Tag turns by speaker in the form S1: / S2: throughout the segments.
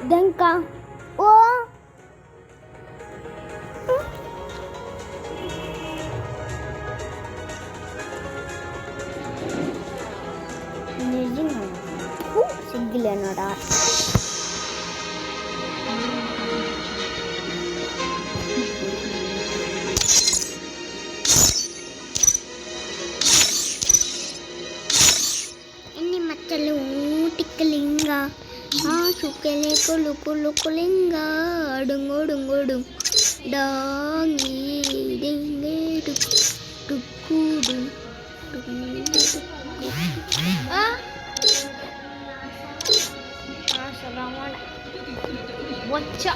S1: Danka. ఓ నిజంగా సిగ్గులేనాడా ఎన్ని మచ్చలు టిక్కలింగా చుక్కలే కొలుకులుకులింగా అడుంగోడుంగోడు డాంగి డింగేడు టుక్కుడు వచ్చా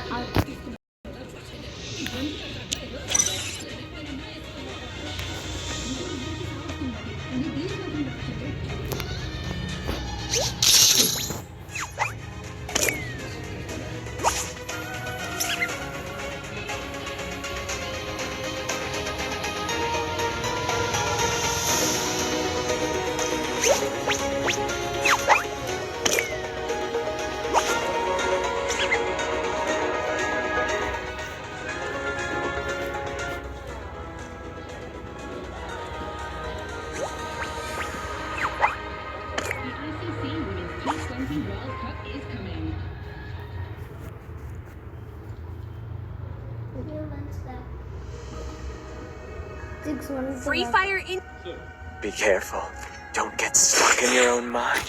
S2: Free Fire in.
S3: Be careful. Don't get stuck in your own mind.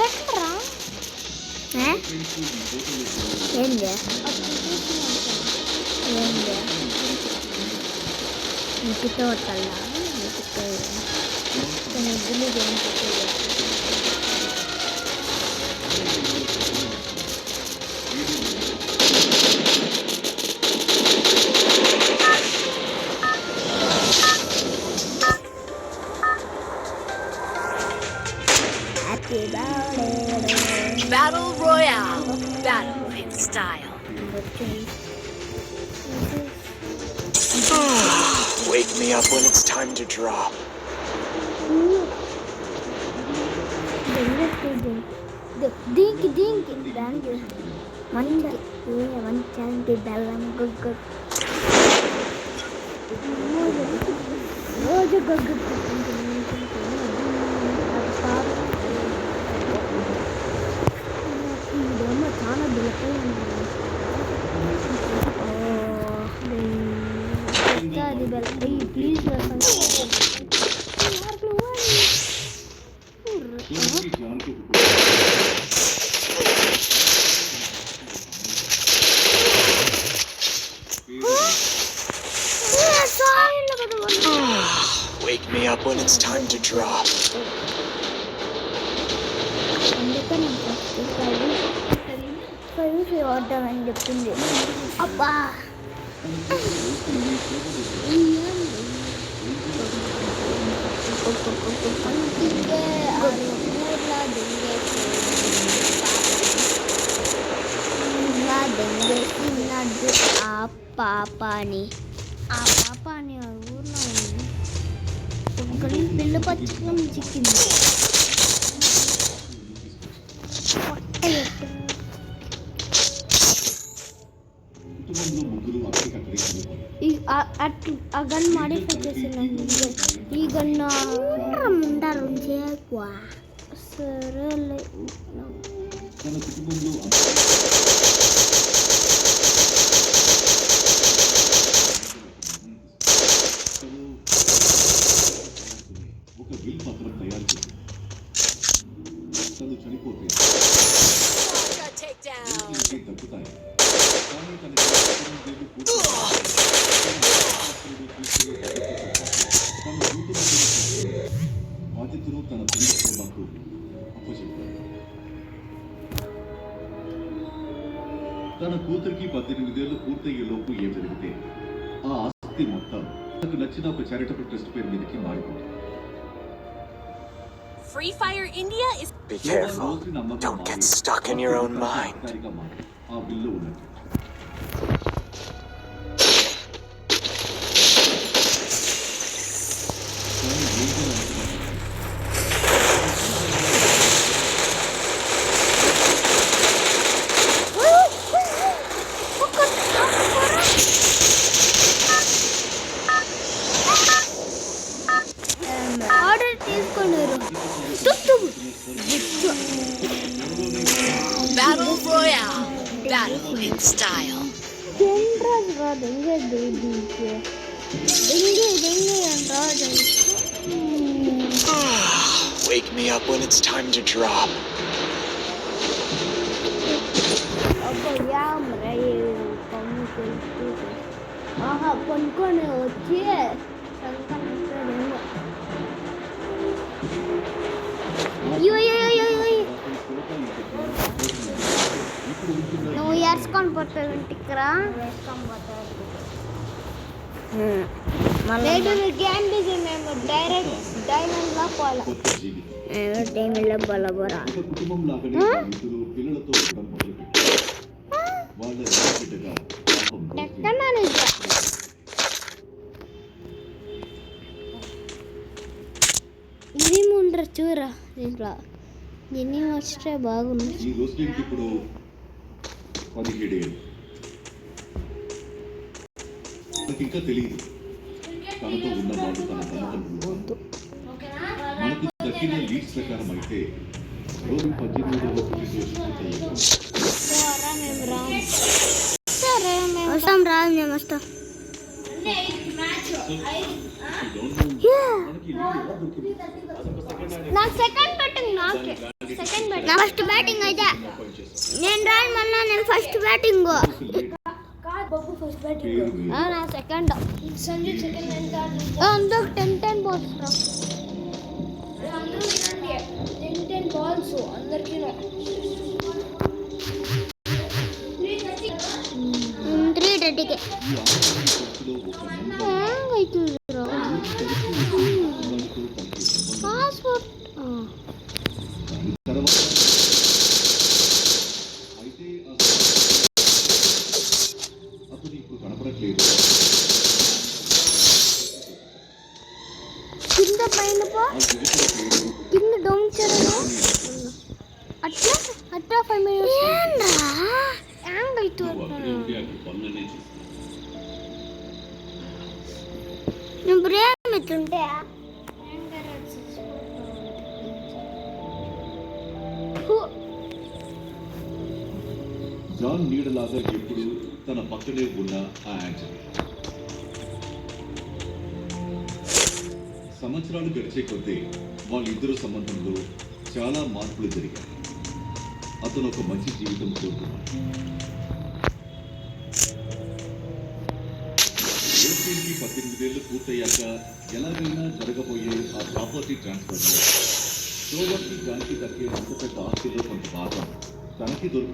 S1: ఎక్కడ్రా ఏంది ఏంది నీటితో వట్టల్లా నీటితో నిద్దులు ఏంటి
S2: Battle Royale. Battle in style.
S3: Wake me up when it's time to drop.
S1: దీనికి దానికి మంచి బెల్లం గుగ్గు రోజు గుగ్గు ఇదేమో చాలా బిలకలు అది బెల్ల please
S3: Wake me up when it's time to drop.
S1: అందుకని ఫైవ్ వద్దామని చెప్పింది అబ్బా దెంగేసినది ఆ పాపని ఆ ఊర్లో ఉంది పిల్ల పచ్చకం చిక్కింది ఆ గన్ మాడిఫై చేసిన ఈ గన్ ఉండాలి ఎక్కువ సరేలే
S4: బాధితులు తన ప్రేమకు అప్పచెప్పారు. తన కూతురికి 18 ఏళ్ళు పూర్తయ్యేలోపు ఏం జరిగితే ఆ ఆస్తి మొత్తం తనకు నచ్చిన ఒక చారిటబుల్ ట్రస్ట్ పేరు మీదకి మారిపోతుంది.
S2: Free Fire India is.
S3: Be careful. Don't get stuck in your own mind.
S4: ఆ బిల్లు ఉన్నట్టు
S2: Battle Royale. Battle in style.
S1: General రాదు ఇంకేది దీనికి దెంగే రాదు
S3: Wake me up when it's time to drop.
S1: అబ్బా యామరా ఆహా కొనుక్కొని వచ్చి నువ్వు ఏర్చుకొని పోతావు ఇంటికిరా లేదు గేమ్ దిగి మేము డైరెక్ట్ డైమండ్లో పోవాలి
S4: కొత్త జీవితం
S1: డైమండ్లో పోలబోరా
S4: ఒక కుటుంబం లాగానే ఇద్దరు పిల్లలతో ఉండడం మొదలుపెట్టారు. వాళ్ళ బిడ్డగా పాపం
S1: ఇది ఉండరు చూరా దీంట్లో దీన్ని వస్తే బాగుంది
S4: ఈ రోజుకి ఇప్పుడు 17 ఏళ్ళు. మనకి ఇంకా తెలియదు తనతో ఉన్నవాడు తన తల్లిదండ్రులు. మనకు దక్కిన లీడ్స్ ప్రకారం అయితే రోజు 18వ పుట్టినరోజు పూర్తయ్యాక
S1: సరే మేము వస్తాం రా మేము వస్తాం నాకు సెకండ్ బ్యాటింగ్ నాకే సెకండ్ బ్యాటింగ్ నా ఫస్ట్ బ్యాటింగ్ అయితే నేను రాను మళ్ళా నేను ఫస్ట్ బ్యాటింగ్
S4: పేరు మీద
S1: నా సెకండ్ సంజు సెకండ్ అందరూ 10 బాల్స్ రా 10 బాల్స్ అందరికీ 3:30కి
S4: ఈ ఆంధ్రప్రదేశ్ ఖర్చులో ఒక నెంబర్
S1: అవుతుందిరా
S4: పిల్లలతో కలిగే సంబంధం.
S1: పాస్పోర్ట్
S4: దాని తర్వాత అయితే అతను ఇప్పుడు కనపడట్లేదు.
S1: కింద పైన పో
S4: ఆ యువకుడి పేరు
S1: కింద డౌన్ చేయడం అట్లా 5 మినిట్స్ ఏంద్రా యాంగ్ అవుతుంది నువ్వు బ్రేక్ ఎత్తుంటే
S4: జాన్ నీడలాగా ఎప్పుడు తన పక్కనే ఉన్న ఆ యాంజల్ సంవత్సరాలు గడిచే కొద్దీ వాళ్ళిద్దరు సంబంధంలో చాలా మార్పులు జరిగాయి. అతను ఒక మంచి జీవితం కోరుకున్నాడు. జోస్ఫిన్కి 18 ఏళ్ళు పూర్తయ్యాక ఎలాగైనా జరగబోయే ఆ ప్రాపర్టీ ట్రాన్స్ఫర్లో సోవర్కి జాన్కి దక్కే అంత పెద్ద ఆస్తిలో కొంత భాగం తనకి దొరుకుతుంది.